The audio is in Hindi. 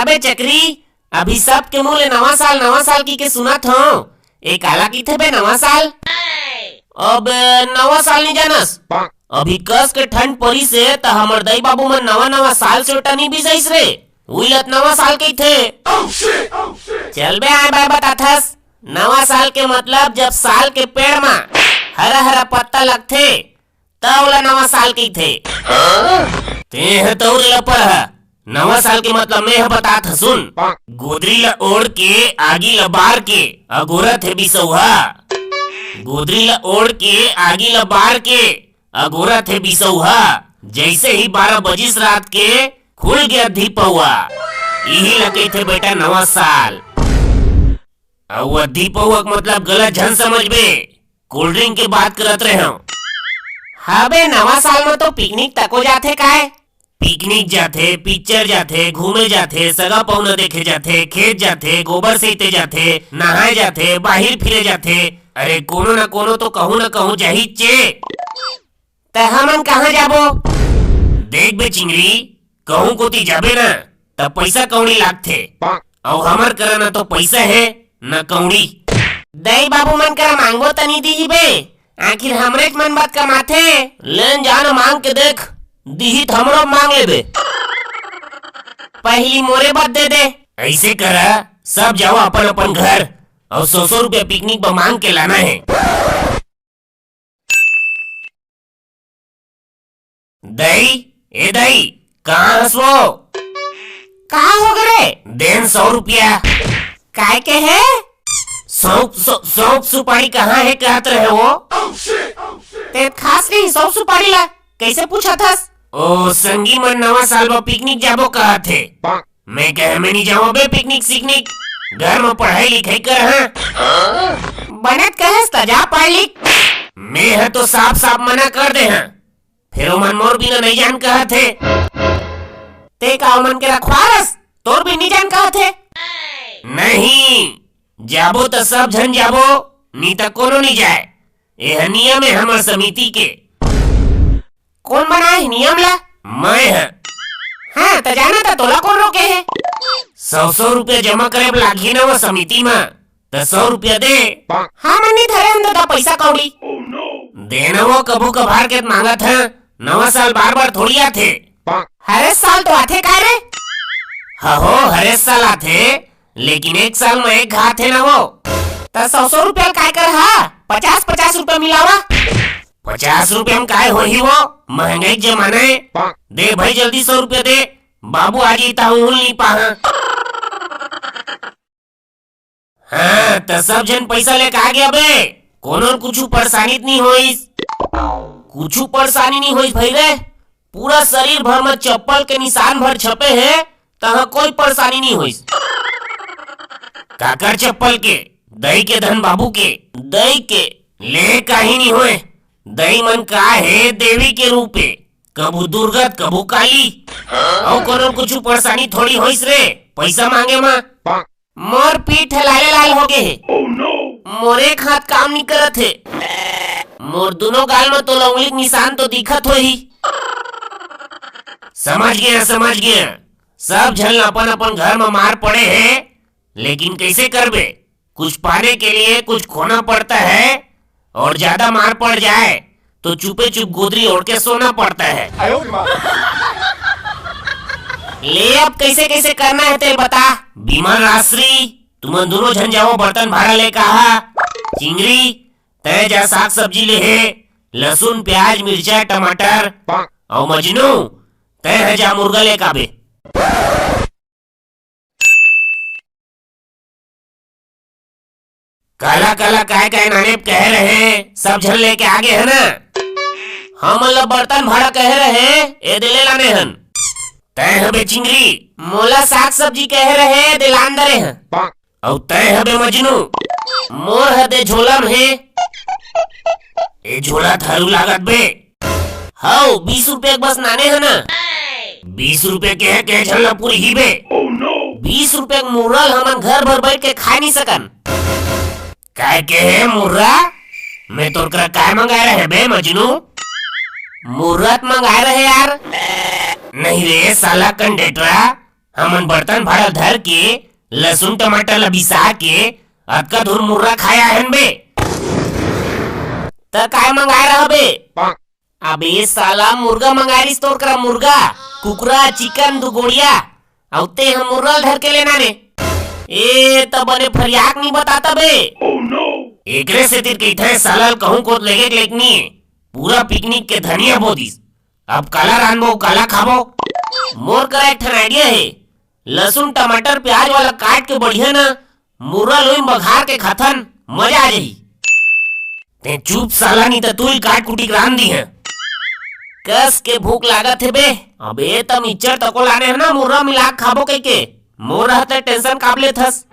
का बे चक्री, अभी सब के मुँह ले नवा साल की के सुनत हो। ए काला की थे बे नवा साल? अब नवा साल नहीं जानस? अभी कस के ठंड पड़ी से त हमर दई बाबू मन नवा साल से टनी बिजइस रे। उइलत नवा साल के थे। चल बे आए बाय बताथस। नवा साल के मतलब जब साल के पेड़ में हरा हरा पत्ता लगथे तब ओला नवा साल के थे। ते ह तो रे पर नवा साल के मतलब मैं बतात सुन। गोदरी ला ओढ़ के आगी ला बार के अगोरत है बिसौहा। गोदरी ला ओढ़ के आगी ला बार के अगोरत है बिसौहा। जैसे ही 12 बजिस रात के खुल गया दीपौआ, यही लगे थे बेटा नवा साल। और दीपौआ मतलब गलत झन समझ बे, कोल्ड ड्रिंक की बात करत रहे हो। हाँ बे नवा साल में तो पिकनिक तको जाते काहे? पिकनिक जाते, पिक्चर जाते, घूमे जाते, सगा पौना देखे जाते, खेत जाते, गोबर सेते जाते, नहाए जाते, बाहर फिरे जाते। अरे कोनो न कोनो तो कहूँ न कहूँ जाही चे। त हमन कहाँ जाबो? देख बे चिंगरी, कहूँ कोती जाबे ना तब पैसा कौड़ी लागथे। और हमर करा न तो पैसा है न कौड़ी। दई बाबू मन करा मांगबो त नहीं दी बे, आखिर हमरे मन बात कमाथे। लेन जान मांग के देख, दीही हमरो मांग लेबे। पहली मोरे बात दे दे। ऐसे करा सब जाओ अपन अपन घर और 100 रुपया पिकनिक पर मांग के लाना है। दई ए दई कहाँ हंसो? कहाँ हो गए? देन 100 रुपया। काय के है? सौंप सुपारी कहाँ है कहत रहे हो? ते खास नहीं सौंप सुपारी ला कैसे पूछा था? ओ संगी मन नवा साल में पिकनिक जाबो कहा थे। मैं कह मैं नहीं जाऊँ बे पिकनिक सिकनिक, घर में पढ़ाई लिखाई कर। हाँ बनत कहस त जा पढ़ लिख। मैं है तो साफ साफ मना कर दे। हाँ फिर मन मोर बिना नहीं जान कहा थे। ते का मन के रखवारस तोर भी नहीं जान कहा थे। नहीं जाबो तो सब झन जाबो, नी तो कोनो नहीं जाए। यह नियम है हमार समिति के। कौन बनाए नियम ला? मैं है। हाँ तो जाना था तोला कौन रोके है? 100 रुपया जमा करे लागी ना वो समिति में, तो 100 रुपया दे। हाँ मन्नी थरे अंदर का पैसा कौड़ी देना वो कबू कभार के मांगा था। नवा साल बार बार थोड़ी आते, हर साल तो आते का रे? हाँ हो हर साल आते, लेकिन एक साल में एक घाते ना वो। तो 100 रुपया काय कर? हाँ 50 रुपया मिलावा। 50 रुपया में काय हो ही वो, महंगाई जमाना है। दे भाई जल्दी 100 रुपया दे, बाबू आज ही ताऊल नहीं पाहा। हाँ तो सब जन पैसा लेके आ गया बे। कोनो कुछ परेशानी नहीं होई? कुछ परेशानी नहीं होई भाई रे। पूरा शरीर भर में चप्पल के निशान भर छपे है, तहाँ कोई परेशानी नहीं हुई। काकर चप्पल के? दही के धन बाबू के। दही के ले काही नहीं होए। दही मन का है देवी के रूप है, कबू दुर्गत कबू काली। और कोनो कुछ परेशानी थोड़ी होइस रे पैसा मांगे माँ। मोर पीठ लाल हो गए। मोरे हाथ काम नहीं करत है। मोर दोनों गाल में तो उंगली निशान तो दिखत हो ही। समझ गया सब झल अपन अपन घर में मार पड़े हैं, लेकिन कैसे करबे? कुछ पाने के लिए कुछ खोना पड़ता है, और ज्यादा मार पड़ जाए तो चुपे चुप गोदरी ओढ़ के सोना पड़ता है। ले अब कैसे कैसे करना है तेरे बता। बीमल राश्री तुम दोनों झन जाओ बर्तन भाड़ा ले कहा। चिंगरी तय जा साग सब्जी ले है, लहसुन प्याज मिर्चा टमाटर। और मजनू तय है जा मुर्गा ले काबे। काला काला काय नाने कह रहे, सब झन लेके आगे है ना। हम मतलब बर्तन भाड़ा कह रहे ए दिले लाने हन। तय हबे चिंगरी मोला साग सब्जी कह रहे दिलान दरे हैं। और तय हबे मजनू मोर हदे झोला में है। ए झोला थारू लागत बे। हाउ 20 रुपया बस नाने है ना। 20 रुपया के है के झलना पूरी ही बे। 20 रुपया मुर्रा हमन घर भर बैठ के खा नहीं सकन। काय के है मुर्रा? मैं तो काय मंगाए रहे बे मजनू? मुर्रा मंगाए रहे यार। नहीं रे साला कंडेटरा, हमन बर्तन भाड़ा धर के लहसुन टमाटर ला बिसा के अतका धुर मुर्रा खाया हन बे। त काय मंगाए रहा बे? अबे साला मुर्गा मंगारिस तोर करा मुर्गा, कुकरा, चिकन, दुगोड़िया औते हम मुर्रा धर के लेना रे। ए त बने फरियाक नहीं बताता बे। एकरे से तिर कइथे साला कहूं को लेगे लेकनी पूरा पिकनिक के धनिया बोदिस। अब काला रानबो काला खाबो। मोर करा एक ठन आइडिया है, लहसुन टमाटर प्याज वाला काट के बढ़िया ना मुर्रा लोई बघार के खाथन मजा आ जाही। ते चुप साला नहीं तो तू ही काट कुटी रान दी है। कस के भूख लागत है बे। अबे त मिक्सचर तको लाने है ना मुर्रा मिला खाबो कई के मोर रहते टेंशन काबले थस।